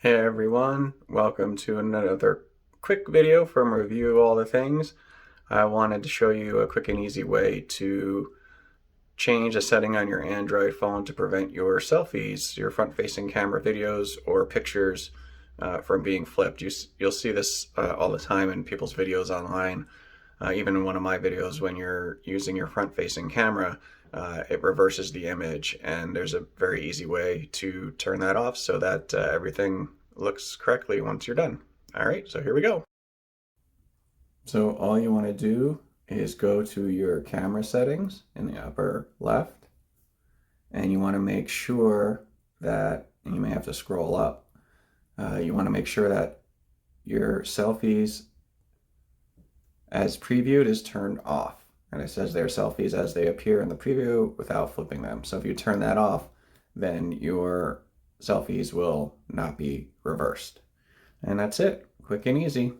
Hey everyone, welcome to another quick video from Review All the Things. I wanted to show you a quick and easy way to change a setting on your Android phone to prevent your selfies, your front-facing camera videos or pictures from being flipped. You'll see this all the time in people's videos online. Even in one of my videos, when you're using your front-facing camera, it reverses the image, and there's a very easy way to turn that off so that everything looks correctly once you're done. All right, so here we go. So all you want to do is go to your camera settings in the upper left, and you want to make sure that, and you may have to scroll up, you want to make sure that your selfies as previewed is turned off. And it says they're selfies as they appear in the preview without flipping them. So if you turn that off, then your selfies will not be reversed. And that's it. Quick and easy.